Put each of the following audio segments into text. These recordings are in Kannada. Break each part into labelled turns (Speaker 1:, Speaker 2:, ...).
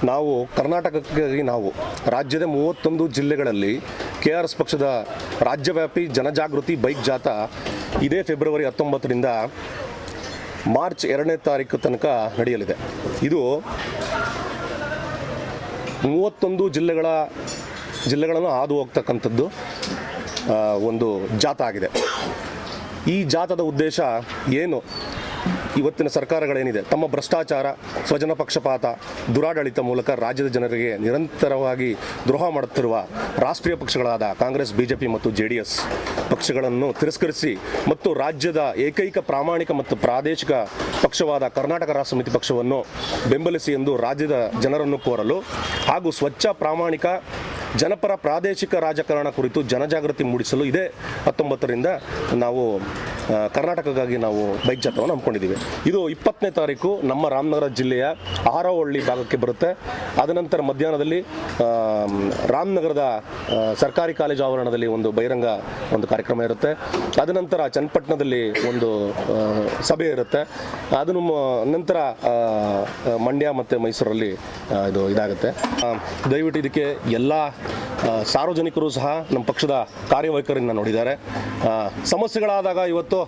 Speaker 1: ನಾವು ಕರ್ನಾಟಕಕ್ಕಾಗಿ ನಾವು ರಾಜ್ಯದ 31 ಜಿಲ್ಲೆಗಳಲ್ಲಿ KRS ಪಕ್ಷದ ರಾಜ್ಯವ್ಯಾಪಿ ಜನಜಾಗೃತಿ ಬೈಕ್ ಜಾಥಾ ಇದೇ ಫೆಬ್ರವರಿ 19ರಿಂದ ಮಾರ್ಚ್ 2ನೇ ತಾರೀಕು ತನಕ ನಡೆಯಲಿದೆ. ಇದು 31 ಜಿಲ್ಲೆಗಳನ್ನು ಹಾದು ಹೋಗ್ತಕ್ಕಂಥದ್ದು ಒಂದು ಜಾಥಾ ಆಗಿದೆ. ಈ ಜಾಥಾದ ಉದ್ದೇಶ ಏನು? ಇವತ್ತಿನ ಸರ್ಕಾರಗಳೇನಿದೆ ತಮ್ಮ ಭ್ರಷ್ಟಾಚಾರ, ಸ್ವಜನ ಪಕ್ಷಪಾತ, ದುರಾಡಳಿತ ಮೂಲಕ ರಾಜ್ಯದ ಜನರಿಗೆ ನಿರಂತರವಾಗಿ ದ್ರೋಹ ಮಾಡುತ್ತಿರುವ ರಾಷ್ಟ್ರೀಯ ಪಕ್ಷಗಳಾದ ಕಾಂಗ್ರೆಸ್, BJP ಮತ್ತು JDS ಪಕ್ಷಗಳನ್ನು ತಿರಸ್ಕರಿಸಿ ಮತ್ತು ರಾಜ್ಯದ ಏಕೈಕ ಪ್ರಾಮಾಣಿಕ ಮತ್ತು ಪ್ರಾದೇಶಿಕ ಪಕ್ಷವಾದ ಕರ್ನಾಟಕ ರಾಷ್ಟ್ರ ಸಮಿತಿ ಪಕ್ಷವನ್ನು ಬೆಂಬಲಿಸಿ ಎಂದು ರಾಜ್ಯದ ಜನರನ್ನು ಕೋರಲು ಹಾಗೂ ಸ್ವಚ್ಛ, ಪ್ರಾಮಾಣಿಕ, ಜನಪರ ಪ್ರಾದೇಶಿಕ ರಾಜಕಾರಣ ಕುರಿತು ಜನಜಾಗೃತಿ ಮೂಡಿಸಲು ಇದೇ 19ರಿಂದ ನಾವು ಕರ್ನಾಟಕಕ್ಕಾಗಿ ನಾವು ಬೈಕ್ ಜಾಥಾವನ್ನು ಹಮ್ಮಿಕೊಂಡಿದ್ದೀವಿ. ಇದು 20ನೇ ತಾರೀಕು ನಮ್ಮ ರಾಮನಗರ ಜಿಲ್ಲೆಯ ಆರವಳ್ಳಿ ಭಾಗಕ್ಕೆ ಬರುತ್ತೆ. ಅದನಂತರ ಮಧ್ಯಾಹ್ನದಲ್ಲಿ ರಾಮನಗರದ ಸರ್ಕಾರಿ ಕಾಲೇಜು ಆವರಣದಲ್ಲಿ ಒಂದು ಬಹಿರಂಗ ಕಾರ್ಯಕ್ರಮ ಇರುತ್ತೆ. ಅದನಂತರ ಚನ್ನಪಟ್ಟಣದಲ್ಲಿ ಒಂದು ಸಭೆ ಇರುತ್ತೆ. ಅದನ್ನು ನಂತರ ಮಂಡ್ಯ ಮತ್ತು ಮೈಸೂರಲ್ಲಿ ಇದಾಗುತ್ತೆ. ದಯವಿಟ್ಟು ಇದಕ್ಕೆ ಎಲ್ಲ ಸಾರ್ವಜನಿಕರು ಸಹ ನಮ್ಮ ಪಕ್ಷದ ಕಾರ್ಯವೈಖರಿಯನ್ನು ನೋಡಿದ್ದಾರೆ. ಸಮಸ್ಯೆಗಳಾದಾಗ ಇವತ್ತು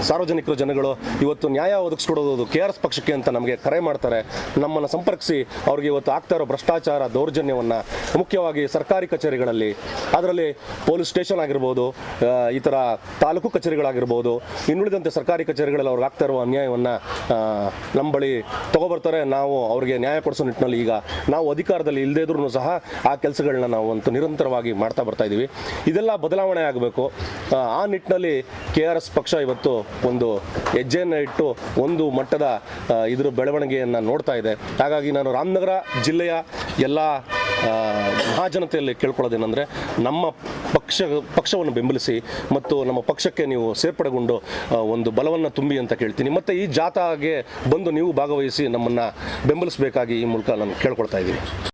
Speaker 1: ಸಾರ್ವಜನಿಕರು, ಜನಗಳು ಇವತ್ತು ನ್ಯಾಯ ಒದಗಿಸ್ಕೊಡೋದು KRS ಪಕ್ಷಕ್ಕೆ ಅಂತ ನಮಗೆ ಕರೆ ಮಾಡ್ತಾರೆ. ನಮ್ಮನ್ನು ಸಂಪರ್ಕಿಸಿ ಅವ್ರಿಗೆ ಇವತ್ತು ಆಗ್ತಾ ಇರೋ ಭ್ರಷ್ಟಾಚಾರ, ದೌರ್ಜನ್ಯವನ್ನು ಮುಖ್ಯವಾಗಿ ಸರ್ಕಾರಿ ಕಚೇರಿಗಳಲ್ಲಿ, ಅದರಲ್ಲಿ ಪೊಲೀಸ್ ಸ್ಟೇಷನ್ ಆಗಿರ್ಬೋದು, ಈ ಥರ ತಾಲೂಕು ಕಚೇರಿಗಳಾಗಿರ್ಬೋದು, ಇನ್ನುಳಿದಂತೆ ಸರ್ಕಾರಿ ಕಚೇರಿಗಳಲ್ಲಿ ಅವ್ರಿಗೆ ಆಗ್ತಾ ಇರುವ ಅನ್ಯಾಯವನ್ನು ನಮ್ಮ ಬಳಿ ತಗೊಬರ್ತಾರೆ. ನಾವು ಅವ್ರಿಗೆ ನ್ಯಾಯ ಕೊಡಿಸೋ ನಿಟ್ಟಿನಲ್ಲಿ ಈಗ ನಾವು ಅಧಿಕಾರದಲ್ಲಿ ಇಲ್ಲದೇ ಇದ್ರೂ ಸಹ ಆ ಕೆಲಸಗಳನ್ನ ನಾವು ನಿರಂತರವಾಗಿ ಮಾಡ್ತಾ ಬರ್ತಾ ಇದ್ದೀವಿ. ಇದೆಲ್ಲ ಬದಲಾವಣೆ ಆಗಬೇಕು. ಆ ನಿಟ್ಟಿನಲ್ಲಿ KRS ಪಕ್ಷ ಇವತ್ತು ಒಂದು ಹೆಜ್ಜೆಯನ್ನು ಇಟ್ಟು ಒಂದು ಮಟ್ಟದ ಇದರ ಬೆಳವಣಿಗೆಯನ್ನು ನೋಡ್ತಾ ಇದೆ. ಹಾಗಾಗಿ ನಾನು ರಾಮನಗರ ಜಿಲ್ಲೆಯ ಎಲ್ಲ ಮಹಾಜನತೆಯಲ್ಲಿ ಕೇಳ್ಕೊಳ್ಳೋದೇನೆಂದರೆ, ನಮ್ಮ ಪಕ್ಷವನ್ನು ಬೆಂಬಲಿಸಿ ಮತ್ತು ನಮ್ಮ ಪಕ್ಷಕ್ಕೆ ನೀವು ಸೇರ್ಪಡೆಗೊಂಡು ಒಂದು ಬಲವನ್ನು ತುಂಬಿ ಅಂತ ಕೇಳ್ತೀನಿ. ಮತ್ತು ಈ ಜಾಥಾಗೆ ಬಂದು ನೀವು ಭಾಗವಹಿಸಿ ನಮ್ಮನ್ನು ಬೆಂಬಲಿಸಬೇಕಾಗಿ ಈ ಮೂಲಕ ನಾನು ಕೇಳ್ಕೊಳ್ತಾ ಇದ್ದೀನಿ.